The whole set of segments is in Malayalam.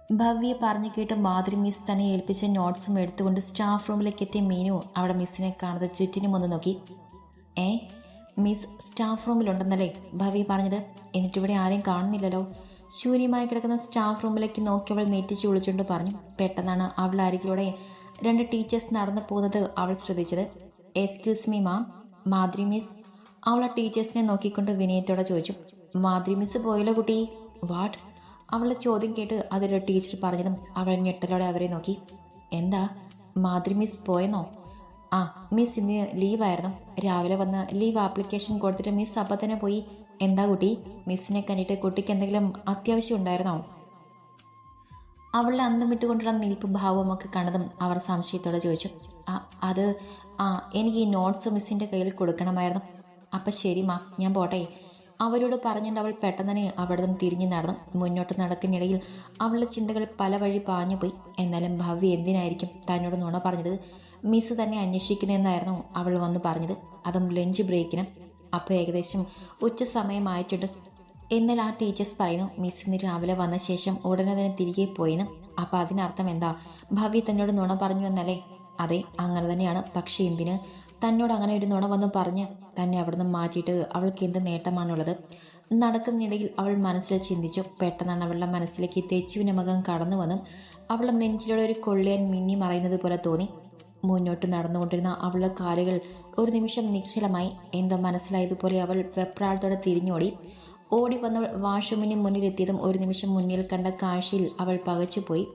ഭവ്യെ പറഞ്ഞു കേട്ട് മാധുരി മിസ് തന്നെ ഏൽപ്പിച്ച നോട്ട്സും എടുത്തുകൊണ്ട് സ്റ്റാഫ് റൂമിലേക്ക് എത്തിയ മീനു അവിടെ മിസ്സിനെ കാണാതെ ചുറ്റിനും ഒന്ന് നോക്കി. ഏ മിസ് സ്റ്റാഫ് റൂമിലുണ്ടെന്നല്ലേ ഭവ്യ പറഞ്ഞത്? എന്നിട്ടിവിടെ ആരെയും കാണുന്നില്ലല്ലോ. ശൂന്യമായി കിടക്കുന്ന സ്റ്റാഫ് റൂമിലേക്ക് നോക്കി അവൾ നെറ്റിച്ച് വിളിച്ചുകൊണ്ട് പറഞ്ഞു. പെട്ടെന്നാണ് അവൾ അരികിലൂടെ 2 ടീച്ചേഴ്സ് നടന്നു പോകുന്നത് അവൾ ശ്രദ്ധിച്ചത്. Excuse me ma'am, Madhuri miss. അവൾ ആ ടീച്ചേഴ്സിനെ നോക്കിക്കൊണ്ട് വിനയത്തോടെ ചോദിച്ചു. മാധുരി മിസ് പോയല്ലോ കുട്ടി. വാട്ട്? അവളുടെ ചോദ്യം കേട്ട് അതിലൊരു ടീച്ചർ പറഞ്ഞതും അവൾ ഞെട്ടലോടെ അവരെ നോക്കി. എന്താ, മാധുരി മിസ് പോയെന്നോ? ആ മിസ് ഇന്ന് ലീവായിരുന്നു. രാവിലെ വന്ന് ലീവ് ആപ്ലിക്കേഷൻ കൊടുത്തിട്ട് മിസ് അപ്പം തന്നെ പോയി. എന്താ കുട്ടി, മിസ്സിനെ കണ്ടിട്ട് കുട്ടിക്ക് എന്തെങ്കിലും അത്യാവശ്യം ഉണ്ടായിരുന്നോ? അവളുടെ അന്തം വിട്ടുകൊണ്ടുള്ള നിൽപ്പ് ഭാവമൊക്കെ കണ്ടതും അവർ സംശയത്തോടെ ചോദിച്ചു. അത് എനിക്ക് ഈ നോട്ട്സ് മിസ്സിൻ്റെ കയ്യിൽ കൊടുക്കണമായിരുന്നു. അപ്പം ശരി മാ, ഞാൻ പോട്ടെ. അവരോട് പറഞ്ഞുകൊണ്ട് അവൾ പെട്ടെന്ന് തന്നെ അവിടുന്ന് തിരിഞ്ഞു നടന്നു. മുന്നോട്ട് നടക്കുന്നിടയിൽ അവളുടെ ചിന്തകൾ പല വഴി പാഞ്ഞുപോയി. എന്നാലും ഭവ്യ എന്തിനായിരിക്കും തന്നോട് നുണ പറഞ്ഞത്? മിസ് തന്നെ അന്വേഷിക്കുന്നതെന്നായിരുന്നു അവൾ വന്ന് പറഞ്ഞത്, അതും ലഞ്ച് ബ്രേക്കിന്. അപ്പോൾ ഏകദേശം ഉച്ച സമയമായിട്ടുണ്ട്. എന്നാൽ ആ ടീച്ചേഴ്സ് പറയുന്നു മിസ് ഇന്ന് രാവിലെ വന്ന ശേഷം ഉടനെ തന്നെ തിരികെ പോയിന്ന്. അപ്പം അതിനർത്ഥം എന്താ? ഭവ്യ തന്നോട് നുണ പറഞ്ഞു എന്നല്ലേ? അതെ, അങ്ങനെ തന്നെയാണ്. പക്ഷെ എന്തിന് തന്നോട് അങ്ങനെ ഒരു നുണ വന്ന് പറഞ്ഞ് തന്നെ അവിടുന്ന് മാറ്റിയിട്ട് അവൾക്ക് എന്ത് നേട്ടമാണുള്ളത്? നടക്കുന്നിടയിൽ അവൾ മനസ്സിൽ ചിന്തിച്ചു. പെട്ടെന്നാണ് അവളുടെ മനസ്സിലേക്ക് തെച്ചുവിൻ്റെ മുഖം കടന്നു വന്ന് അവളുടെ നെഞ്ചിലൂടെ ഒരു കൊള്ളിയാൻ മിന്നി മറയുന്നത് പോലെ തോന്നി. മുന്നോട്ട് നടന്നുകൊണ്ടിരുന്ന അവളുടെ കാലുകൾ ഒരു നിമിഷം നിശ്ചലമായി. എന്തോ മനസ്സിലായതുപോലെ അവൾ വെപ്രാളത്തോടെ തിരിഞ്ഞോടി. ഓടി വന്നവൾ വാഷ്റൂമിന് മുന്നിലെത്തിയതും ഒരു നിമിഷം മുന്നിൽ കണ്ട കാഴ്ചയിൽ അവൾ പകച്ചുപോയി.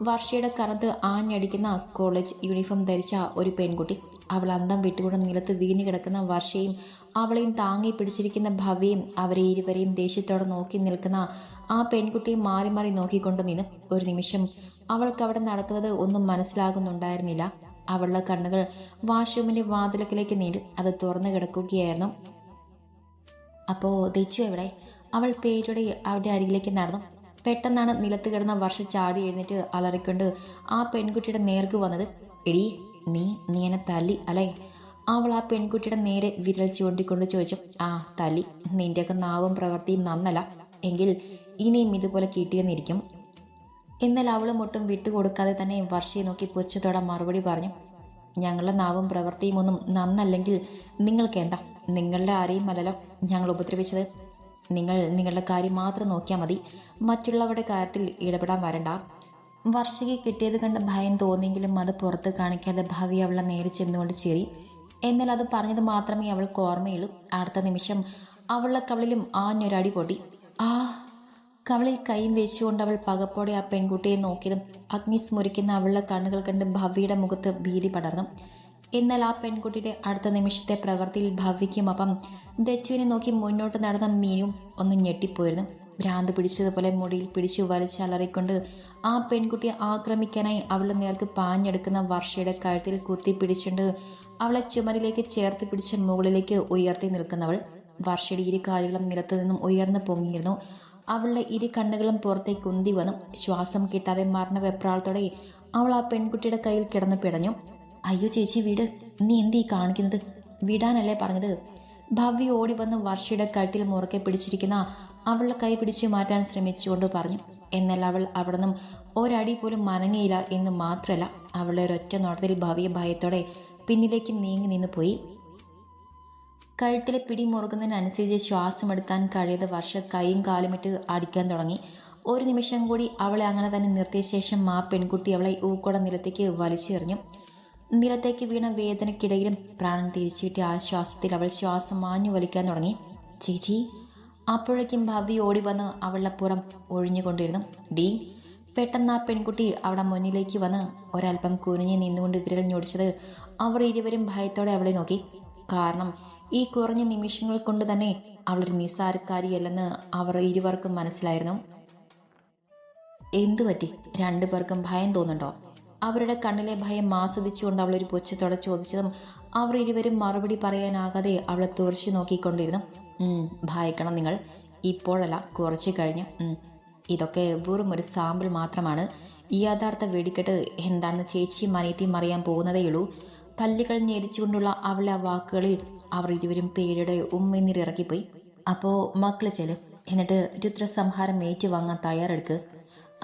വർഷയുടെ കറത്ത് ആഞ്ഞടിക്കുന്ന കോളേജ് യൂണിഫോം ധരിച്ച ഒരു പെൺകുട്ടി. അവൾ അന്തം വിട്ടുകൊണ്ട് നിലത്ത് വീണു കിടക്കുന്ന വർഷയും അവളെയും താങ്ങി പിടിച്ചിരിക്കുന്ന ഭവ്യയും അവരെ ഇരുവരെയും ദേഷ്യത്തോടെ നോക്കി നിൽക്കുന്ന ആ പെൺകുട്ടിയെ മാറി മാറി നോക്കിക്കൊണ്ട് നിന്ന്. ഒരു നിമിഷം അവൾക്ക് അവിടെ നടക്കുന്നത് ഒന്നും മനസ്സിലാകുന്നുണ്ടായിരുന്നില്ല. അവളുടെ കണ്ണുകൾ വാഷ്റൂമിന്റെ വാതിലക്കിലേക്ക് നീണ്ടു. അത് തുറന്നു കിടക്കുകയായിരുന്നു. അപ്പോൾ ദച്ചു എവിടെ? അവൾ പേരോടെ അവരുടെ അരികിലേക്ക് നടന്നു. പെട്ടെന്നാണ് നിലത്ത് കിടന്ന വർഷ ചാടി എഴുന്നേറ്റ് അലറിക്കൊണ്ട് ആ പെൺകുട്ടിയുടെ നേർക്ക് വന്നത്. എടീ, നീ എന്നെ തല്ലി അല്ലേ? അവൾ ആ പെൺകുട്ടിയുടെ നേരെ വിരൽ ചൂണ്ടിക്കൊണ്ട് ചോദിച്ചു. ആ തല്ലി. നിന്റെയൊക്കെ നാവും പ്രവൃത്തിയും നന്നല്ല. എങ്കിൽ ഇനിയും ഇതുപോലെ കിട്ടിയെന്നിരിക്കും. എന്നാൽ അവളും ഒട്ടും വിട്ടുകൊടുക്കാതെ തന്നെ വർഷയെ നോക്കി പുച്ഛത്തോടെ മറുപടി പറഞ്ഞു. ഞങ്ങളുടെ നാവും പ്രവൃത്തിയും ഒന്നും നന്നല്ലെങ്കിൽ നിങ്ങൾക്ക് എന്താ? നിങ്ങളുടെ ആരെയും അല്ലല്ലോ ഞങ്ങൾ ഉപദ്രവിച്ചത്. നിങ്ങളുടെ കാര്യം മാത്രം നോക്കിയാൽ മതി, മറ്റുള്ളവരുടെ കാര്യത്തിൽ ഇടപെടാൻ വരണ്ട. വർഷയ്ക്ക് കിട്ടിയത് കണ്ട് ഭയം തോന്നിയെങ്കിലും അത് പുറത്ത് കാണിക്കാതെ ഭവ്യ അവളെ നേരെ ചെന്നുകൊണ്ട് ചിരി. എന്നാൽ അത് പറഞ്ഞത് മാത്രമേ അവൾക്ക് ഓർമ്മയുള്ളൂ. അടുത്ത നിമിഷം അവളുടെ കവളിലും ആഞ്ഞൊരടി പൊട്ടി. ആ കവളിൽ കൈയും വെച്ചുകൊണ്ട് അവൾ പകപ്പോടെ ആ പെൺകുട്ടിയെ നോക്കിയതും അഗ്നി സ്മുരിക്കുന്ന അവളുടെ കണ്ണുകൾ കണ്ട് ഭവ്യയുടെ മുഖത്ത് ഭീതി പടർന്നു. എന്നാൽ ആ പെൺകുട്ടിയുടെ അടുത്ത നിമിഷത്തെ പ്രവൃത്തിയിൽ ഭവ്യയ്ക്കും അപ്പം ദച്ചുവിനെ നോക്കി മുന്നോട്ട് നടന്ന മീനും ഒന്ന് ഞെട്ടിപ്പോയിരുന്നു. ഭ്രാന്ത് പിടിച്ചതുപോലെ മുടിയിൽ പിടിച്ചു വലിച്ചലറിക്കൊണ്ട് ആ പെൺകുട്ടിയെ ആക്രമിക്കാനായി അവളുടെ നേർക്ക് പാഞ്ഞെടുക്കുന്ന വർഷയുടെ കഴുത്തിൽ കുത്തി പിടിച്ചുകൊണ്ട് അവളെ ചുമരിലേക്ക് ചേർത്ത് പിടിച്ച് മുകളിലേക്ക് ഉയർത്തി നിൽക്കുന്നവൾ. വർഷയുടെ ഇരു കാലുകളും നിലത്തു നിന്നും ഉയർന്നു പൊങ്ങിയിരുന്നു. അവളുടെ ഇരു കണ്ണുകളും പുറത്തേക്ക് ഉന്തി വന്നു. ശ്വാസം കിട്ടാതെ മരണ വെപ്രാളത്തോടെ അവൾ ആ പെൺകുട്ടിയുടെ കയ്യിൽ കിടന്ന് പിടഞ്ഞു. അയ്യോ ചേച്ചി വീട്, നീ എന്തീ കാണിക്കുന്നത്? വിടാനല്ലേ പറഞ്ഞത്? ഭവ്യ ഓടി വന്ന് വർഷയുടെ കഴുത്തിൽ മുറുക്കെ പിടിച്ചിരിക്കുന്ന അവളുടെ കൈ പിടിച്ചു മാറ്റാൻ ശ്രമിച്ചുകൊണ്ട് പറഞ്ഞു. എന്നാൽ അവൾ അവിടെ നിന്നും ഒരടി പോലും മനങ്ങിയില്ല എന്ന് മാത്രമല്ല, അവളുടെ ഒരൊറ്റ നോട്ടത്തിൽ ഭവ്യ ഭയത്തോടെ പിന്നിലേക്ക് നീങ്ങി നിന്ന് പോയി. കഴുത്തിലെ പിടി മുറുകുന്നതിനനുസരിച്ച് ശ്വാസമെടുക്കാൻ കഴിയാതെ വർഷ കൈയും കാലുമിട്ട് അടിക്കാൻ തുടങ്ങി. ഒരു നിമിഷം കൂടി അവളെ അങ്ങനെ തന്നെ നിർത്തിയ ശേഷം ആ പെൺകുട്ടി അവളെ ഊക്കോടെ നിലത്തേക്ക് വലിച്ചെറിഞ്ഞു. നിലത്തേക്ക് വീണ വേദനയ്ക്കിടയിലും പ്രാണൻ തിരിച്ചു കിട്ടിയ ആശ്വാസത്തിൽ അവൾ ശ്വാസം മാഞ്ഞു വലിക്കാൻ തുടങ്ങി. ചേച്ചി! അപ്പോഴേക്കും ഭവ്യ ഓടി വന്ന് അവളുടെ പുറം ഒഴിഞ്ഞുകൊണ്ടിരുന്നു. ഡി! പെട്ടെന്ന് ആ പെൺകുട്ടി അവിടെ മുന്നിലേക്ക് വന്ന് ഒരൽപ്പം കുനിഞ്ഞ് നിന്നുകൊണ്ട് വിരൽ ഞൊടിച്ചത് അവർ ഇരുവരും ഭയത്തോടെ അവളെ നോക്കി. കാരണം ഈ കുറഞ്ഞ നിമിഷങ്ങൾ കൊണ്ട് തന്നെ അവളൊരു നിസ്സാരക്കാരിയല്ലെന്ന് അവർ ഇരുവർക്കും മനസ്സിലായിരുന്നു. എന്തു പറ്റി? രണ്ടുപേർക്കും ഭയം തോന്നുന്നുണ്ടോ? അവരുടെ കണ്ണിലെ ഭയം ആസ്വദിച്ചുകൊണ്ട് അവളൊരു പുച്ഛത്തോടെ ചോദിച്ചതും അവർ ഇരുവരും മറുപടി പറയാനാകാതെ അവളെ തുറച്ചു നോക്കിക്കൊണ്ടിരുന്നു. ഭയക്കണം നിങ്ങൾ, ഇപ്പോഴല്ല, കുറച്ച് കഴിഞ്ഞ്. ഇതൊക്കെ വെറും ഒരു സാമ്പിൾ മാത്രമാണ്. യഥാർത്ഥ വെടിക്കെട്ട് എന്താണെന്ന് ചേച്ചിയും അനിയത്തിയും അറിയാൻ പോകുന്നതേയുള്ളൂ. പല്ലുകൾ ഞെരിച്ചുകൊണ്ടുള്ള അവളുടെ ആ വാക്കുകളിൽ അവർ ഇരുവരും പേടിയുടെ ഉമ്മെന്നിറക്കിപ്പോയി. അപ്പോൾ മക്കള് ചെല്, എന്നിട്ട് രുദ്രസംഹാരം ഏറ്റുവാങ്ങാൻ തയ്യാറെടുക്ക്.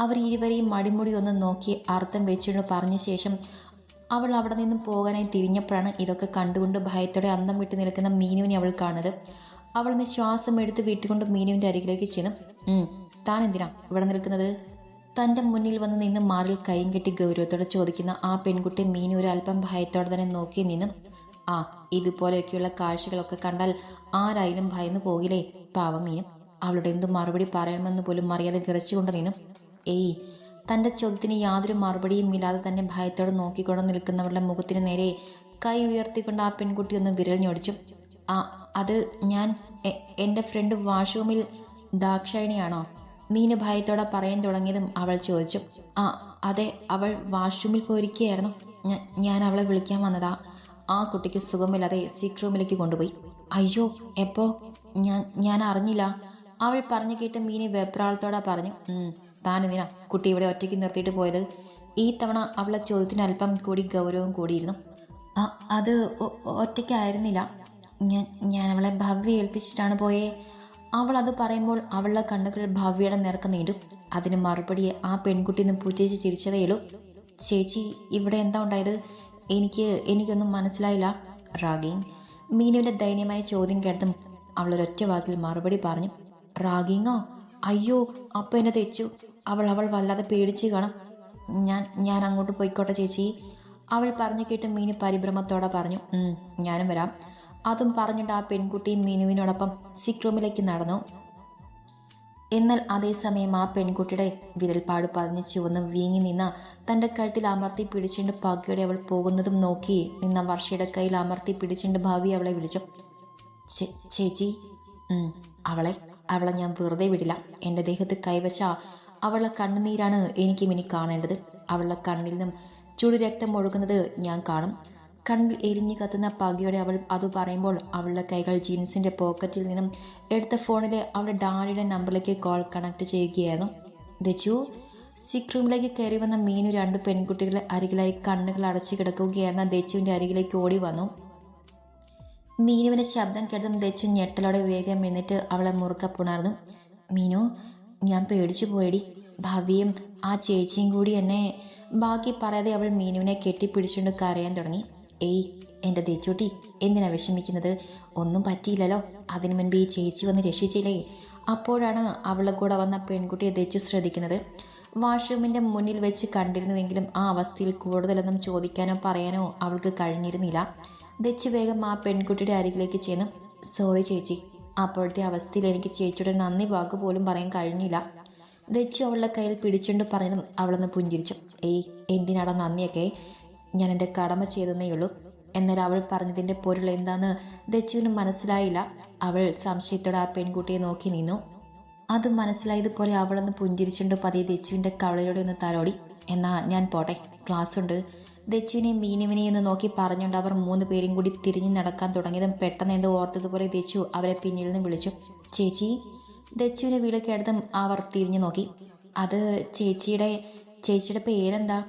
അവർ ഇരുവരെയും മടിമുടി ഒന്ന് നോക്കി അർത്ഥം വെച്ചുകൊണ്ട് പറഞ്ഞ ശേഷം അവൾ അവിടെ നിന്നും പോകാനായി തിരിഞ്ഞപ്പോഴാണ് ഇതൊക്കെ കണ്ടുകൊണ്ട് ഭയത്തോടെ അന്തം വിട്ട് നിൽക്കുന്ന മീനുവിനെ അവൾ കാണുന്നത്. അവൾ നിന്ന് ശ്വാസം എടുത്ത് വിട്ടുകൊണ്ട് മീനുവിൻ്റെ അരികിലേക്ക് ചെന്നു. താൻ എന്തിനാ ഇവിടെ നിൽക്കുന്നത്? തൻ്റെ മുന്നിൽ വന്ന് നിന്ന് മാറിൽ കൈയും കെട്ടി ഗൗരവത്തോടെ ചോദിക്കുന്ന ആ പെൺകുട്ടി മീനു ഒരു അല്പം ഭയത്തോടെ തന്നെ നോക്കി നിന്നും. ഇതുപോലെയൊക്കെയുള്ള കാഴ്ചകളൊക്കെ കണ്ടാൽ ആരായാലും ഭയന്നു പോകില്ലേ? പാവം മീനും. അവളുടെ എന്തു മറുപടി പറയണമെന്ന് പോലും അറിയാതെ വിറച്ചുകൊണ്ട് നിന്നും. തൻ്റെ ചോദ്യത്തിന് യാതൊരു മറുപടിയും ഇല്ലാതെ തന്നെ ഭയത്തോടെ നോക്കിക്കൊണ്ട് നിൽക്കുന്നവളുടെ മുഖത്തിന് നേരെ കൈ ഉയർത്തിക്കൊണ്ട് ആ പെൺകുട്ടി ഒന്ന് വിരൽ ഞൊടിച്ചു. അത് ഞാൻ എൻ്റെ ഫ്രണ്ട് വാഷ്റൂമിൽ ദാക്ഷായണിയാണോ? മീന് ഭയത്തോടെ പറയാൻ തുടങ്ങിയതും അവൾ ചോദിച്ചു. അതെ, അവൾ വാഷ്റൂമിൽ പോയിരിക്കുകയായിരുന്നു. ഞാൻ അവളെ വിളിക്കാൻ വന്നതാ. ആ കുട്ടിക്ക് സുഖമില്ലാതെ സിക്ക് റൂമിലേക്ക് കൊണ്ടുപോയി. അയ്യോ, എപ്പോ? ഞാൻ അറിഞ്ഞില്ല. അവൾ പറഞ്ഞു കേട്ട് മീന് വെപ്രാളത്തോടെ പറഞ്ഞു. താൻ എന്തിനാ കുട്ടി ഇവിടെ ഒറ്റയ്ക്ക് നിർത്തിയിട്ട് പോയത്? ഈ തവണ അവളെ ചോദ്യത്തിന് അല്പം കൂടി ഗൗരവം കൂടിയിരുന്നു. അത് ഒറ്റയ്ക്കായിരുന്നില്ല. ഞാൻ അവളെ ഭവ്യ ഏൽപ്പിച്ചിട്ടാണ് പോയേ. അവൾ അത് പറയുമ്പോൾ അവളുടെ കണ്ണുകൾ ഭവ്യയുടെ നേർക്ക് നീണ്ടും. അതിന് മറുപടിയെ ആ പെൺകുട്ടി നിന്ന് പുറ്റിച്ച് ചിരിച്ചതേയുള്ളൂ. ചേച്ചി, ഇവിടെ എന്താ ഉണ്ടായത്? എനിക്കൊന്നും മനസ്സിലായില്ല. റാഗിങ്. മീനുവിൻ്റെ ദയനീയമായ ചോദ്യം കേട്ടതും അവളൊരൊറ്റ വാക്കിൽ മറുപടി പറഞ്ഞു. റാഗിങ്ങോ? അയ്യോ, അപ്പം എന്നെ തെച്ചു. അവൾ വല്ലാതെ പേടിച്ച് കാണും. ഞാൻ അങ്ങോട്ട് പോയിക്കോട്ടെ ചേച്ചി. അവൾ പറഞ്ഞു കേട്ട് മീന് പരിഭ്രമത്തോടെ പറഞ്ഞു. ഞാനും വരാം. അതും പറഞ്ഞിട്ട് ആ പെൺകുട്ടിയും മീനുവിനോടൊപ്പം സിക്ക് റൂമിലേക്ക് നടന്നു. എന്നാൽ അതേസമയം ആ പെൺകുട്ടിയുടെ വിരൽപ്പാട് പതിഞ്ഞ് ചുവന്ന് വീങ്ങി നിന്ന തൻ്റെ കഴുത്തിൽ അമർത്തി പിടിച്ചിട്ട് പകയോടെ അവൾ പോകുന്നതും നോക്കി നിന്ന വർഷയുടെ കയ്യിൽ അമർത്തി പിടിച്ചിട്ട് ഭാവി അവളെ വിളിച്ചു. ചേച്ചി. അവളെ ഞാൻ വെറുതെ വിടില്ല. എൻ്റെ ദേഹത്ത് കൈവച്ച അവളുടെ കണ്ണുനീരാണ് എനിക്കും ഇനി കാണേണ്ടത്. അവളുടെ കണ്ണിൽ നിന്നും ചുടു രക്തം ഒഴുകുന്നത് ഞാൻ കാണും. കണ്ണിൽ എരിഞ്ഞു കത്തുന്ന പകയോടെ അവൾ അത് പറയുമ്പോൾ അവളുടെ കൈകൾ ജീൻസിൻ്റെ പോക്കറ്റിൽ നിന്നും എടുത്ത ഫോണിലെ അവളുടെ ഡാഡിയുടെ നമ്പറിലേക്ക് കോൾ കണക്ട് ചെയ്യുകയായിരുന്നു. ദച്ചു. സിക്ക് റൂമിലേക്ക് കയറി വന്ന മീനു രണ്ട് പെൺകുട്ടികളെ അരികിലായി കണ്ണുകൾ അടച്ചു കിടക്കുകയായിരുന്ന ദച്ചുവിൻ്റെ അരികിലേക്ക് ഓടി വന്നു. മീനുവിൻ്റെ ശബ്ദം കേട്ടതും ദച്ചു ഞെട്ടലോടെ വേഗം എഴുന്നേറ്റ് അവളെ മുറുക്ക പുണർന്നു. മീനു, ഞാൻ പേടിച്ചു പോയടി. ഭവ്യയും ആ ചേച്ചിയും കൂടി എന്നെ. ബാക്കി പറയാതെ അവൾ മീനുവിനെ കെട്ടിപ്പിടിച്ചുകൊണ്ട് കരയാൻ തുടങ്ങി. എൻ്റെ ദച്ചുട്ടി, എന്തിനാ വിഷമിക്കുന്നത്? ഒന്നും പറ്റിയില്ലല്ലോ. അതിനു മുൻപ് ഈ ചേച്ചി വന്ന് രക്ഷിച്ചില്ലേ? അപ്പോഴാണ് അവളുടെ കൂടെ വന്ന പെൺകുട്ടിയെ ദച്ചു ശ്രദ്ധിക്കുന്നത്. വാഷ്റൂമിൻ്റെ മുന്നിൽ വെച്ച് കണ്ടിരുന്നുവെങ്കിലും ആ അവസ്ഥയിൽ കൂടുതലൊന്നും ചോദിക്കാനോ പറയാനോ അവൾക്ക് കഴിഞ്ഞിരുന്നില്ല. ദച്ചു വേഗം ആ പെൺകുട്ടിയുടെ അരികിലേക്ക് ചെന്നു. സോറി ചേച്ചി, അപ്പോഴത്തെ അവസ്ഥയിൽ എനിക്ക് ചേച്ചിയുടെ നന്ദി വാക്ക് പോലും പറയാൻ കഴിഞ്ഞില്ല. ദച്ചു അവളുടെ കയ്യിൽ പിടിച്ചുകൊണ്ട് പറഞ്ഞതും അവളൊന്ന് പുഞ്ചിരിച്ചു. എന്തിനാടാ നന്ദിയൊക്കെ? ഞാൻ എൻ്റെ കടമ ചെയ്തെന്നേ ഉള്ളൂ. എന്നാൽ അവൾ പറഞ്ഞതിൻ്റെ പൊരുൾ എന്താന്ന് ദച്ചുവിന് മനസ്സിലായില്ല. അവൾ സംശയത്തോടെ ആ പെൺകുട്ടിയെ നോക്കി നിന്നു. അത് മനസ്സിലായതുപോലെ അവളൊന്ന് പുഞ്ചിരിച്ചുകൊണ്ട് പതിയെ ദച്ചുവിൻ്റെ കവളയോടെ ഒന്ന് തലോടി. എന്നാ ഞാൻ പോട്ടെ, ക്ലാസ് ഉണ്ട്. ദച്ചുവിനെയും മീനുവിനെയും ഒന്ന് നോക്കി പറഞ്ഞുകൊണ്ട് അവർ 3 പേരും കൂടി തിരിഞ്ഞു നടക്കാൻ തുടങ്ങിയതും പെട്ടെന്ന് എന്തോ ഓർത്തതുപോലെ ദച്ചു അവരെ പിന്നിൽ നിന്ന് വിളിച്ചു. ചേച്ചി. ദച്ചുവിനെ വിളിക്കെടുത്തും അവർ തിരിഞ്ഞു നോക്കി. അത് ചേച്ചിയുടെ പേരെന്താ?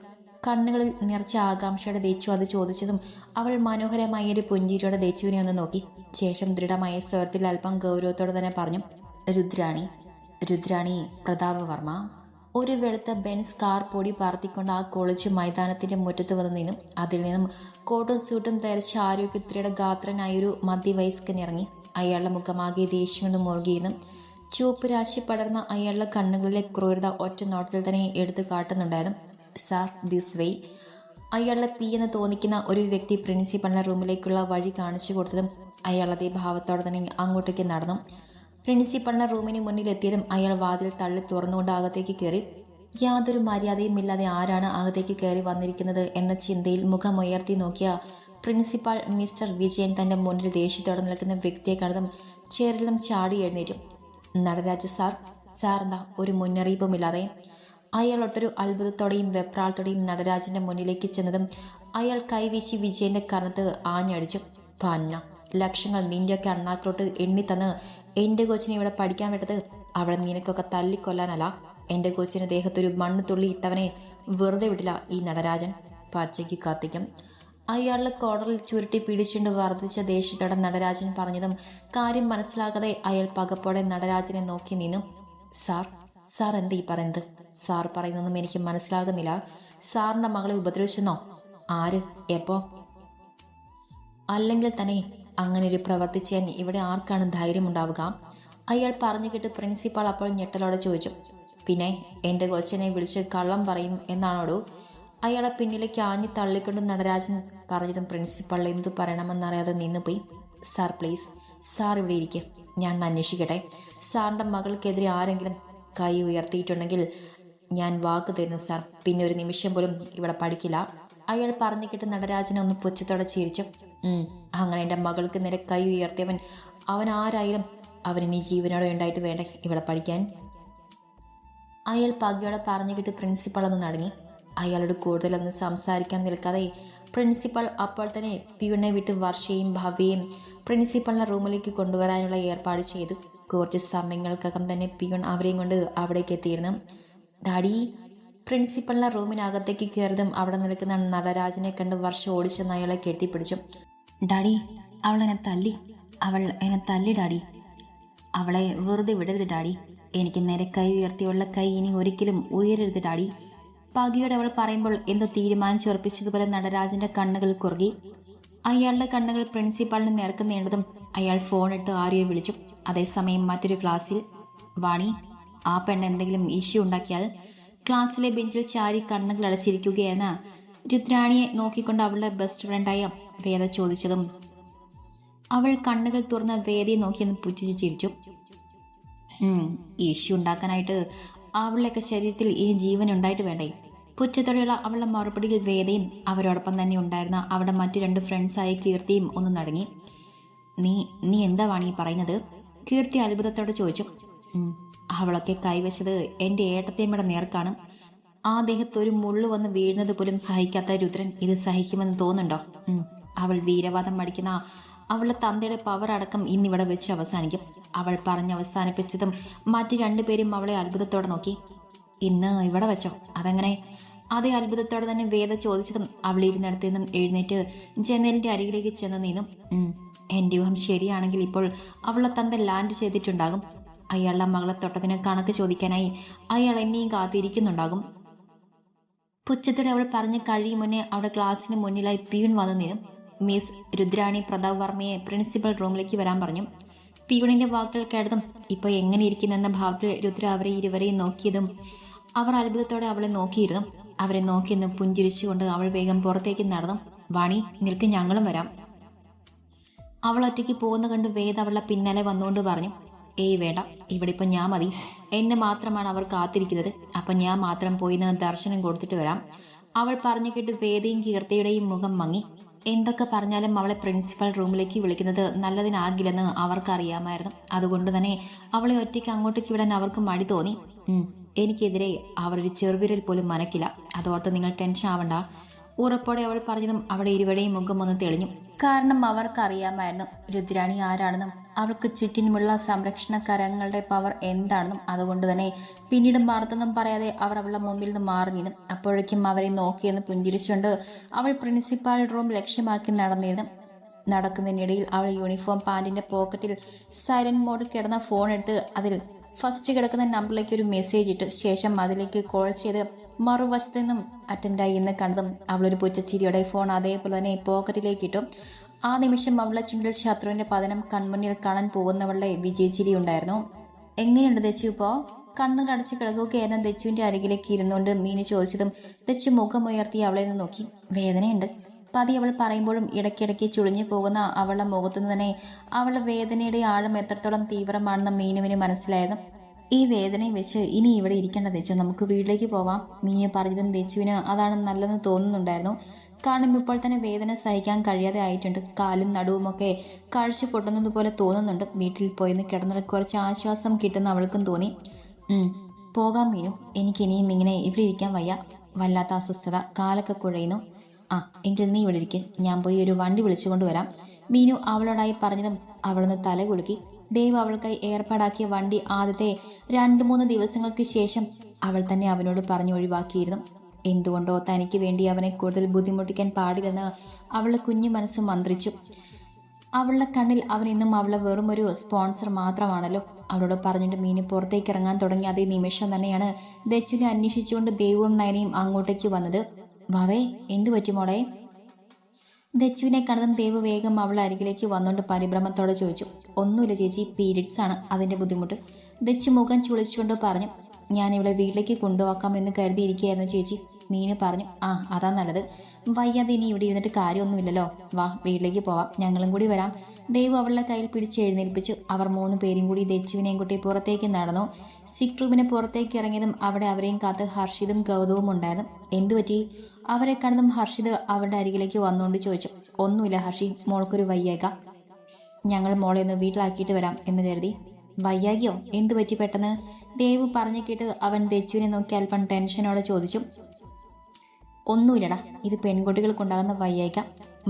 കണ്ണുകളിൽ നിറച്ച ആകാംക്ഷയുടെ ദച്ചു അത് ചോദിച്ചതും അവൾ മനോഹരമായ ഒരു പുഞ്ചിരിയോടെ ദച്ചുവിനെ ഒന്ന് നോക്കി. ശേഷം ദൃഢമായ സ്വരത്തിൽ അല്പം ഗൗരവത്തോടെ തന്നെ പറഞ്ഞു. രുദ്രാണി പ്രതാപവർമ്മ. ഒരു വെളുത്ത ബെൻസ് കാർ പൊടി പറത്തിക്കൊണ്ട് ആ കോളേജ് മൈതാനത്തിൻ്റെ മുറ്റത്ത് വന്ന് നിന്നും അതിൽ നിന്നും കോട്ടും സൂട്ടും ധരിച്ച ആരോഗ്യത്തിയുടെ ഗാത്രനായൊരു മധ്യവയസ്കൻ ഇറങ്ങി. അയാളുടെ മുഖമാകെ ദേഷ്യം കൊണ്ട് മുറുകിയിരുന്നു. ചുവപ്പ് രാശി പടർന്ന അയാളുടെ കണ്ണുകളിലെ ക്രൂരത ഒറ്റ നോട്ടത്തിൽ തന്നെ എടുത്തു കാട്ടുന്നുണ്ടായിരുന്നു. Sir, this way. അയാളുടെ പി എന്ന് തോന്നിക്കുന്ന ഒരു വ്യക്തി പ്രിൻസിപ്പളിന്റെ റൂമിലേക്കുള്ള വഴി കാണിച്ചു കൊടുത്തതും അയാൾ അതേ ഭാവത്തോടെ തന്നെ അങ്ങോട്ടേക്ക് നടന്നു. പ്രിൻസിപ്പളിന്റെ റൂമിന് മുന്നിലെത്തിയതും അയാൾ വാതിൽ തള്ളി തുറന്നുകൊണ്ട് അകത്തേക്ക് കയറി. യാതൊരു മര്യാദയും ഇല്ലാതെ ആരാണ് അകത്തേക്ക് കയറി വന്നിരിക്കുന്നത് എന്ന ചിന്തയിൽ മുഖമുയർത്തി നോക്കിയ പ്രിൻസിപ്പാൾ മിസ്റ്റർ വിജയൻ തൻ്റെ മുന്നിൽ ദേഷ്യത്തോടെ നിൽക്കുന്ന വ്യക്തിയെ കണ്ടതും ചേറിലും ചാടി എഴുന്നേറ്റു. നടരാജ സാർ എന്താ ഒരു മുന്നറിയിപ്പുമില്ലാതെ? അയാൾ ഒട്ടൊരു അത്ഭുതത്തോടെയും വെപ്രാളത്തോടെയും നടരാജന്റെ മുന്നിലേക്ക് ചെന്നതും അയാൾ കൈവീശി വിജയന്റെ കർണത്ത് ആഞ്ഞടിച്ചു. പന്ന ലക്ഷങ്ങൾ നിന്റെയൊക്കെ അണ്ണാക്കിലോട്ട് എണ്ണിത്തന്ന് എൻ്റെ കൊച്ചിനെ ഇവിടെ പഠിക്കാൻ വിട്ടത് അവളെ നിനക്കൊക്കെ തല്ലിക്കൊല്ലാനല്ല. എൻ്റെ കൊച്ചിന് ദേഹത്തൊരു മണ്ണ് തുള്ളി ഇട്ടവനെ വെറുതെ വിടില്ല ഈ നടരാജൻ. പച്ചയ്ക്ക് കത്തിക്കും. അയാളുടെ കോടറിൽ ചുരുട്ടി പിടിച്ചുകൊണ്ട് വർദ്ധിച്ച ദേഷ്യത്തോടെ നടരാജൻ പറഞ്ഞതും കാര്യം മനസ്സിലാകാതെ അയാൾ പകപ്പോടെ നടരാജനെ നോക്കി നിന്നു. സാർ, സാർ എന്താ ഈ പറയുന്നത്? സാർ പറയുന്നൊന്നും എനിക്ക് മനസ്സിലാകുന്നില്ല. സാറിൻ്റെ മകളെ ഉപദ്രവിച്ചെന്നോ? ആര്? എപ്പോ? അല്ലെങ്കിൽ തന്നെ അങ്ങനെ ഒരു പ്രവൃത്തി ചെയ്യാൻ ഇവിടെ ആർക്കാണ് ധൈര്യമുണ്ടാവുക? അയാൾ പറഞ്ഞു കേട്ട് പ്രിൻസിപ്പാൾ അപ്പോൾ ഞെട്ടലോടെ ചോദിച്ചു. പിന്നെ എൻ്റെ കൊച്ചിനെ വിളിച്ച് കള്ളം പറയും എന്നാണോടോ? അയാളെ പിന്നിലേക്ക് ആഞ്ഞു തള്ളിക്കൊണ്ട് നടരാജൻ പറഞ്ഞതും പ്രിൻസിപ്പാൾ എന്തു പറയണമെന്നറിയാതെ നിന്നുപോയി. സാർ പ്ലീസ്, സാർ ഇവിടെ ഇരിക്കുക, ഞാൻ അന്വേഷിക്കട്ടെ. സാറിൻ്റെ മകൾക്കെതിരെ ആരെങ്കിലും കൈ ഉയർത്തിയിട്ടുണ്ടെങ്കിൽ ഞാൻ വാക്ക് തരുന്നു സാർ, പിന്നെ ഒരു നിമിഷം പോലും ഇവിടെ പഠിക്കില്ല. അയാൾ പറഞ്ഞു കേട്ട് നടരാജനെ ഒന്ന് പുച്ഛത്തോടെ ചിരിച്ചു. അങ്ങനെ എൻ്റെ മകൾക്ക് നേരെ കൈ ഉയർത്തിയവൻ അവൻ ആരായാലും അവന് ജീവനോടെ ഉണ്ടായിട്ട് വേണ്ടേ ഇവിടെ പഠിക്കാൻ? അയാൾ പകയോടെ പറഞ്ഞു കേട്ട് പ്രിൻസിപ്പൾ ഒന്ന് നടങ്ങി. അയാളോട് കൂടുതലൊന്നും സംസാരിക്കാൻ നിൽക്കാതെ പ്രിൻസിപ്പൾ അപ്പോൾ തന്നെ പിയുണെ വിട്ട് വർഷയും ഭവ്യയും പ്രിൻസിപ്പളിനെ റൂമിലേക്ക് കൊണ്ടുവരാനുള്ള ഏർപ്പാട് ചെയ്തു. കുറച്ച് സമയങ്ങൾക്കകം തന്നെ പിയുൺ അവരെയും കൊണ്ട് അവിടേക്ക് എത്തിയിരുന്നു. ഡാഡി! പ്രിൻസിപ്പളിനെ റൂമിനകത്തേക്ക് കയറിയതും അവിടെ നിൽക്കുന്ന നടരാജനെ കണ്ട് വർഷ ഓടിച്ചെന്ന് അയാളെ കെട്ടിപ്പിടിച്ചു. ഡാഡി, അവൾ എന്നെ തല്ലി ഡാഡി. അവളെ വെറുതെ വിടരുത് ഡാഡി. എനിക്ക് നേരെ കൈ ഉയർത്തിയുള്ള കൈ ഇനി ഒരിക്കലും ഉയരരുത് ഡാഡി. പകിയോടെ അവൾ പറയുമ്പോൾ എന്തോ തീരുമാനിച്ചുറപ്പിച്ചതുപോലെ നടരാജന്റെ കണ്ണുകൾ കുറുകി. അയാളുടെ കണ്ണുകൾ പ്രിൻസിപ്പാളിന് നേർക്ക് നീണ്ടതും അയാൾ ഫോൺ എടുത്ത് ആരെയോ വിളിച്ചു. അതേസമയം മറ്റൊരു ക്ലാസ്സിൽ വാണി, ആ പെണ്ണ് എന്തെങ്കിലും ഇഷ്യൂ ഉണ്ടാക്കിയാൽ. ക്ലാസ്സിലെ ബെഞ്ചിൽ ചാരി കണ്ണുകൾ അടച്ചിരിക്കുകയെന്ന രുദ്രാണിയെ നോക്കിക്കൊണ്ട് അവളുടെ ബെസ്റ്റ് ഫ്രണ്ടായ വേദ ചോദിച്ചതും അവൾ കണ്ണുകൾ തുറന്ന വേദയെ നോക്കിയെന്ന് പുച്ഛിച്ച് ചിരിച്ചു. ഇഷ്യൂ ഉണ്ടാക്കാനായിട്ട് അവളുടെയൊക്കെ ശരീരത്തിൽ ഈ ജീവൻ ഉണ്ടായിട്ട് വേണ്ടേ? പുച്ഛത്തോടെയുള്ള അവളുടെ മറുപടിയിൽ വേദയും അവരോടൊപ്പം തന്നെ ഉണ്ടായിരുന്ന അവിടെ മറ്റു 2 ഫ്രണ്ട്സായ കീർത്തിയും ഒന്ന് നടങ്ങി. നീ എന്താ വാണി പറയുന്നത്? കീർത്തി അത്ഭുതത്തോടെ ചോദിച്ചു. അവളൊക്കെ കൈവച്ചത് എൻ്റെ ഏട്ടത്തേമ്മയുടെ നേർക്കാണ്. ആ ദേഹത്ത് ഒരു മുള്ളു വന്ന് വീഴുന്നത് പോലും സഹിക്കാത്ത രുദ്രൻ ഇത് സഹിക്കുമെന്ന് തോന്നുന്നുണ്ടോ? അവൾ വീരവാദം മടിക്കുന്ന അവളുടെ തന്തയുടെ പവർ അടക്കം ഇന്നിവിടെ വെച്ച് അവസാനിക്കും. അവൾ പറഞ്ഞവസാനിപ്പിച്ചതും മറ്റു 2 പേരും അവളെ അത്ഭുതത്തോടെ നോക്കി. ഇന്ന് ഇവിടെ വെച്ചോ? അതെങ്ങനെ? അതേ അത്ഭുതത്തോടെ തന്നെ വേദ ചോദിച്ചതും അവൾ ഇരുന്നിടത്തു നിന്നും എഴുന്നേറ്റ് ജനലിന്റെ അരികിലേക്ക് ചെന്ന് നിന്നു. എൻ്റെ ഊഹം ശരിയാണെങ്കിൽ ഇപ്പോൾ അവളെ തന്ത ലാൻഡ് ചെയ്തിട്ടുണ്ടാകും. അയാളുടെ മകളെ തൊട്ടതിന് കണക്ക് ചോദിക്കാനായി അയാൾ എന്നെയും കാത്തിരിക്കുന്നുണ്ടാകും. പുച്ഛത്തോടെ അവൾ പറഞ്ഞു കഴിയും മുന്നേ അവളുടെ ക്ലാസ്സിന് മുന്നിലായി പിയൂൺ വന്നു നിന്നു. മിസ് രുദ്രാണി പ്രതാപ് വർമ്മയെ പ്രിൻസിപ്പൽ റൂമിലേക്ക് വരാൻ പറഞ്ഞു. പിയൂണിന്റെ വാക്കുകൾ കേട്ടതും ഇപ്പൊ എങ്ങനെ ഇരിക്കുന്നെന്ന ഭാവത്തിൽ രുദ്ര അവരെ ഇരുവരെയും നോക്കിയതും അവർ അത്ഭുതത്തോടെ അവളെ നോക്കിയിരുന്നു. അവരെ നോക്കിയെന്ന് പുഞ്ചിരിച്ചുകൊണ്ട് അവൾ വേഗം പുറത്തേക്ക് നടന്നു. വാണി നിൽക്ക്, ഞങ്ങളും വരാം. അവൾ ഒറ്റയ്ക്ക് പോകുന്ന കണ്ട് വേദ അവളുടെ പിന്നാലെ വന്നുകൊണ്ട് പറഞ്ഞു. ഏയ് വേണ്ട, ഇവിടെ ഇപ്പം ഞാൻ മതി. എന്നെ മാത്രമാണ് അവർ കാത്തിരിക്കുന്നത്. അപ്പം ഞാൻ മാത്രം പോയി ദർശനം കൊടുത്തിട്ട് വരാം. അവൾ പറഞ്ഞു കേട്ട് വേദയും കീർത്തിയുടെയും മുഖം മങ്ങി. എന്തൊക്കെ പറഞ്ഞാലും അവളെ പ്രിൻസിപ്പൽ റൂമിലേക്ക് വിളിക്കുന്നത് നല്ലതിനാകില്ലെന്ന് അവർക്കറിയാമായിരുന്നു. അതുകൊണ്ട് തന്നെ അവളെ ഒറ്റയ്ക്ക് അങ്ങോട്ടേക്ക് വിടാൻ അവർക്ക് മടി തോന്നി. എനിക്കെതിരെ അവർ ഒരു ചെറുവിരൽ പോലും മനക്കില്ല, അതോർത്ത് നിങ്ങൾ ടെൻഷൻ ആവണ്ട. ഉറപ്പോടെ അവൾ പറഞ്ഞതും അവിടെ ഇരുവരുടെയും മുഖം ഒന്ന് തെളിഞ്ഞു. കാരണം അവർക്കറിയാമായിരുന്നു രുദ്രാണി ആരാണെന്നും അവൾക്ക് ചുറ്റിനുമുള്ള സംരക്ഷണ കരങ്ങളുടെ പവർ എന്താണെന്നും. അതുകൊണ്ട് തന്നെ പിന്നീട് മറുത്തൊന്നും പറയാതെ അവർ അവളുടെ മുമ്പിൽ നിന്ന് മാറി നിന്നു. അപ്പോഴേക്കും അവരെ നോക്കിയെന്ന് പുഞ്ചിരിച്ചുകൊണ്ട് അവൾ പ്രിൻസിപ്പാൾ റൂം ലക്ഷ്യമാക്കി നടന്നിരുന്നു. നടക്കുന്നതിനിടയിൽ അവൾ യൂണിഫോം പാൻറിന്റെ പോക്കറ്റിൽ സൈലന്റ് മോഡിൽ കിടന്ന ഫോൺ എടുത്ത് അതിൽ ഫസ്റ്റ് കിടക്കുന്ന നമ്പറിലേക്ക് ഒരു മെസ്സേജ് ഇട്ട് ശേഷം അതിലേക്ക് കോൾ ചെയ്ത് മറുവശത്ത് നിന്നും അറ്റൻഡായി എന്ന് കണ്ടതും അവളൊരു പുച്ഛച്ചിരിയോടെ ഫോൺ അതേപോലെ തന്നെ പോക്കറ്റിലേക്ക് ഇട്ടു. ആ നിമിഷം അവളുടെ ചുണ്ടിൽ ശത്രുവിന്റെ പതനം കൺമുന്നിൽ കാണാൻ പോകുന്നവളുടെ വിജയച്ചിരി ഉണ്ടായിരുന്നു. എങ്ങനെയുണ്ട് ദച്ചു ഇപ്പോ? കണ്ണുകൾ അടച്ച് കിടക്കുകയായിരുന്ന ദച്ചുവിന്റെ അരികിലേക്ക് ഇരുന്നുകൊണ്ട് മീനി ചോദിച്ചതും ദച്ചു മുഖമുയർത്തി അവളെ നിന്ന് നോക്കി. വേദനയുണ്ട്. പതി അവൾ പറയുമ്പോഴും ഇടയ്ക്കിടയ്ക്ക് ചുളിഞ്ഞു പോകുന്ന അവളുടെ മുഖത്തുനിന്ന് തന്നെ അവളുടെ വേദനയുടെ ആഴം എത്രത്തോളം തീവ്രമാണെന്ന് മീനുവിന് മനസ്സിലായിരുന്നു. ഈ വേദനയും വെച്ച് ഇനി ഇവിടെ ഇരിക്കേണ്ട ദച്ചു, നമുക്ക് വീട്ടിലേക്ക് പോവാം. മീനു പറഞ്ഞതും ദച്ചുവിന് അതാണ് നല്ലതെന്ന് തോന്നുന്നുണ്ടായിരുന്നു. കാരണം ഇപ്പോൾ തന്നെ വേദന സഹിക്കാൻ കഴിയാതെ ആയിട്ടുണ്ട്. കാലും നടുവുമൊക്കെ കാഴ്ച പൊട്ടുന്നത് പോലെ തോന്നുന്നുണ്ട്. വീട്ടിൽ പോയിന്ന് കിടന്നാൽ കുറച്ച് ആശ്വാസം കിട്ടുന്ന അവൾക്കും തോന്നി. പോകാം മീനു, എനിക്കിനിയും ഇങ്ങനെ ഇവിടെ ഇരിക്കാൻ വയ്യ. വല്ലാത്ത അസ്വസ്ഥത, കാലൊക്കെ കുഴയുന്നു. എങ്കിൽ നീ ഇവിടെ ഇരിക്കും, ഞാൻ പോയി ഒരു വണ്ടി വിളിച്ചുകൊണ്ട് വരാം. മീനു അവളോടായി പറഞ്ഞതും അവളൊന്ന് തല കുലുക്കി. ദേവ് അവൾക്കായി ഏർപ്പാടാക്കിയ വണ്ടി ആദ്യത്തെ 2-3 ദിവസങ്ങൾക്ക് ശേഷം അവൾ തന്നെ അവനോട് പറഞ്ഞു ഒഴിവാക്കിയിരുന്നു. എന്തുകൊണ്ടോ തനിക്ക് വേണ്ടി അവനെ കൂടുതൽ ബുദ്ധിമുട്ടിക്കാൻ പാടില്ലെന്ന് അവളുടെ കുഞ്ഞു മനസ്സ് മന്ത്രിച്ചു. അവളുടെ കണ്ണിൽ അവൻ ഇന്നും അവളെ വെറും ഒരു സ്പോൺസർ മാത്രമാണല്ലോ. അവളോട് പറഞ്ഞിട്ട് മീനു പുറത്തേക്ക് ഇറങ്ങാൻ തുടങ്ങിയ അതേ നിമിഷം തന്നെയാണ് ദച്ചുവിനെ അന്വേഷിച്ചുകൊണ്ട് ദേവും നയനയും അങ്ങോട്ടേക്ക് വന്നത്. വാവേ, എന്തു പറ്റി മോളെ? ദച്ചുവിനെ കണ്ടതും ദേവ് വേഗം അവളുടെ അരികിലേക്ക് വന്നുകൊണ്ട് പരിഭ്രമത്തോടെ ചോദിച്ചു. ഒന്നുമില്ല ചേച്ചി, പീരിയഡ്സ് ആണ്, അതിന്റെ ബുദ്ധിമുട്ട്. ദച്ചു മുഖം ചുളിച്ചുകൊണ്ട് പറഞ്ഞു. ഞാൻ ഇവിടെ വീട്ടിലേക്ക് കൊണ്ടുപോക്കാമെന്ന് കരുതിയിരിക്കുകയായിരുന്നു ചേച്ചി. മീനു പറഞ്ഞു. ആ, അതാ നല്ലത്. വയ്യാതെ ഇനി ഇവിടെ ഇരുന്നിട്ട് കാര്യമൊന്നുമില്ലല്ലോ. വാ, വീട്ടിലേക്ക് പോവാം, ഞങ്ങളും കൂടി വരാം. ദേവ് അവളുടെ കയ്യിൽ പിടിച്ച് എഴുന്നേൽപ്പിച്ചു. അവർ 3 പേരും കൂടി ദച്ചുവിനെയും കുട്ടി പുറത്തേക്ക് നടന്നു. സിക് റൂമിന് പുറത്തേക്ക് ഇറങ്ങിയതും അവിടെ അവരെയും കാത്ത് ഹർഷിതും ഗൗതവും ഉണ്ടായിരുന്നു. എന്തുപറ്റി? അവരെ കണ്ടതും ഹർഷിത് അവരുടെ അരികിലേക്ക് വന്നുകൊണ്ട് ചോദിച്ചു. ഒന്നുമില്ല ഹർഷി, മോൾക്കൊരു വയ്യാക. ഞങ്ങൾ മോളെ ഒന്ന് വീട്ടിലാക്കിയിട്ട് വരാം എന്ന് കരുതി. വയ്യാകിയോ? എന്തു പറ്റി പെട്ടെന്ന്? ദേവ് പറഞ്ഞു കേട്ട് അവൻ ദച്ചുവിനെ നോക്കി അല്പം ടെൻഷനോടെ ചോദിച്ചു. ഒന്നുമില്ലടാ, ഇത് പെൺകുട്ടികൾക്കുണ്ടാകുന്ന വയ്യായിക,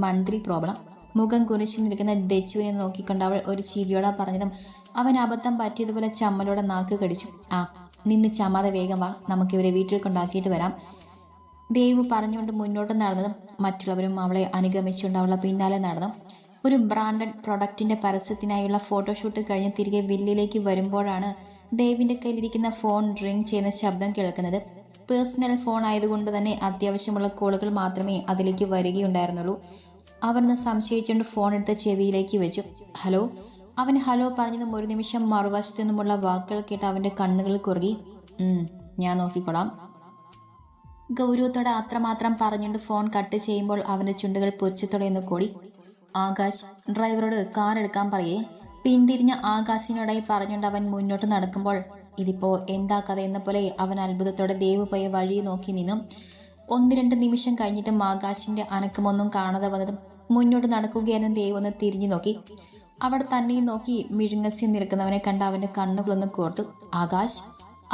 മൺത്ലി പ്രോബ്ലം. മുഖം കുനിച്ചു നിൽക്കുന്ന ദച്ചുവിനെ നോക്കിക്കൊണ്ട് അവൾ ഒരു ചിരിയോടെ പറഞ്ഞതും അവൻ അബദ്ധം പറ്റിയതുപോലെ ചമ്മലോടെ നാക്ക് കടിച്ചു. ആ, നിന്ന് ചമാതെ വേഗം വാ, നമുക്കിവരെ വീട്ടിൽ കൊണ്ടാക്കിയിട്ട് വരാം. ദേവ് പറഞ്ഞുകൊണ്ട് മുന്നോട്ട് നടന്നതും മറ്റുള്ളവരും അവളെ അനുഗമിച്ചുകൊണ്ട് അവളെ പിന്നാലെ നടന്നു. ഒരു ബ്രാൻഡഡ് പ്രൊഡക്റ്റിന്റെ പരസ്യത്തിനായുള്ള ഫോട്ടോഷൂട്ട് കഴിഞ്ഞ് തിരികെ വില്ലിലേക്ക് വരുമ്പോഴാണ് ദേവിന്റെ കയ്യിലിരിക്കുന്ന ഫോൺ റിംഗ് ചെയ്യുന്ന ശബ്ദം കേൾക്കുന്നത്. പേഴ്സണൽ ഫോൺ ആയതുകൊണ്ട് തന്നെ അത്യാവശ്യമുള്ള കോളുകൾ മാത്രമേ അതിലേക്ക് വരികയുണ്ടായിരുന്നുള്ളൂ. അവനെന്ന് സംശയിച്ചുകൊണ്ട് ഫോൺ എടുത്ത് ചെവിയിലേക്ക് വെച്ചു. ഹലോ. അവൻ ഹലോ പറഞ്ഞതും ഒരു നിമിഷം മറുവശത്തു നിന്നുമുള്ള വാക്കുകൾ കേട്ട് അവന്റെ കണ്ണുകൾ കുറുകി. ഞാൻ നോക്കിക്കൊള്ളാം. ഗൗരവത്തോടെ അത്രമാത്രം പറഞ്ഞുകൊണ്ട് ഫോൺ കട്ട് ചെയ്യുമ്പോൾ അവന്റെ ചുണ്ടുകൾ പൊച്ചുത്തോടെ ഒന്ന് കൂടി. ആകാശ്, ഡ്രൈവറോട് കാർ എടുക്കാൻ പറയേ. പിന്തിരിഞ്ഞ ആകാശിനോടായി പറഞ്ഞുകൊണ്ട് അവൻ മുന്നോട്ട് നടക്കുമ്പോൾ ഇതിപ്പോ എന്താ കഥ എന്ന പോലെ അവൻ അത്ഭുതത്തോടെ ദേവ് പോയ വഴി നോക്കി നിന്നു. 1-2 നിമിഷം കഴിഞ്ഞിട്ടും ആകാശിന്റെ അനക്കമൊന്നും കാണാതെ വന്നതും മുന്നോട്ട് നടക്കുകയായിരുന്നു. ദേവ് ഒന്ന് തിരിഞ്ഞു നോക്കി. അവിടെ തന്നെയും നോക്കി മിഴുങ്ങസി നിൽക്കുന്നവനെ കണ്ട് അവന്റെ കണ്ണുകളൊന്ന് കോർത്തു. ആകാശ്.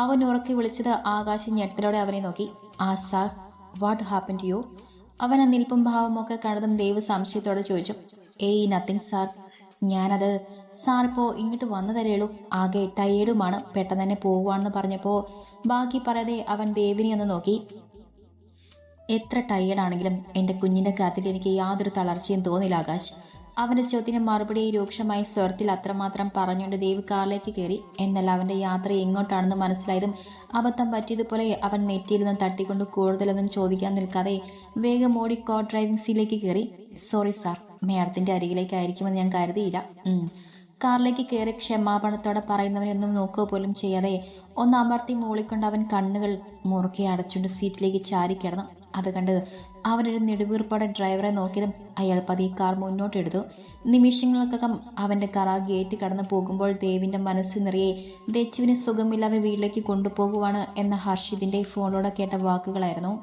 അവൻ ഉറക്കി വിളിച്ചത് ആകാശ് ഞെട്ടലോടെ അവനെ നോക്കി. ആ sir, what happen to you? അവൻ നിൽപ്പും ഭാവമൊക്കെ കണ്ടതും ദേവ് സംശയത്തോടെ ചോദിച്ചു. ഏയ് നത്തിങ് സാർ. ഞാനത് സാർ ഇപ്പോൾ ഇങ്ങോട്ട് വന്നതരേളൂ, ആകെ ടയേർഡുമാണ്, പെട്ടെന്ന് തന്നെ പോവുകയാണെന്ന് പറഞ്ഞപ്പോൾ ബാക്കി പറയാതെ അവൻ ദേവിനെ ഒന്ന് നോക്കി. എത്ര ടയേർഡാണെങ്കിലും എൻ്റെ കുഞ്ഞിൻ്റെ കാര്യത്തിൽ എനിക്ക് യാതൊരു തളർച്ചയും തോന്നില്ല ആകാശ്. അവൻ്റെ ചോദ്യത്തിന് മറുപടി രൂക്ഷമായ സ്വരത്തിൽ അത്രമാത്രം പറഞ്ഞുകൊണ്ട് ദേവ് കാറിലേക്ക് കയറി. എന്നാൽ അവൻ്റെ യാത്ര എങ്ങോട്ടാണെന്ന് മനസ്സിലായതും അബദ്ധം പറ്റിയതുപോലെ അവൻ നെറ്റിയിൽ നിന്ന് തട്ടിക്കൊണ്ട് കൂടുതലൊന്നും ചോദിക്കാൻ നിൽക്കാതെ വേഗം ഓടി കോ ഡ്രൈവിംഗ് സീറ്റിലേക്ക് കയറി. സോറി സാർ, മേഡത്തിൻ്റെ അരികിലേക്കായിരിക്കുമെന്ന് ഞാൻ കരുതിയില്ല. കാറിലേക്ക് കയറി ക്ഷമാപണത്തോടെ പറയുന്നവനെ ഒന്നും നോക്കുക പോലും ചെയ്യാതെ ഒന്ന് അമർത്തി മൂളിക്കൊണ്ട് അവൻ കണ്ണുകൾ മുറുക്കെ അടച്ചുകൊണ്ട് സീറ്റിലേക്ക് ചാരിക്കിടന്നു. അത് കണ്ട് അവനൊരു നെടുവീർപ്പോടെ ഡ്രൈവറെ നോക്കിയതും അയാൾ പതിയെ കാർ മുന്നോട്ടെടുത്തു. നിമിഷങ്ങൾക്കകം അവന്റെ കാർ ആ ഗേറ്റ് കടന്നു പോകുമ്പോൾ ദേവിന്റെ മനസ്സ് നിറയെ ദച്ചുവിനെ സുഖമില്ലാതെ വീട്ടിലേക്ക് കൊണ്ടുപോകുവാണ് എന്ന ഹർഷിതിന്റെ ഫോണിലൂടെ കേട്ട വാക്കുകളായിരുന്നു.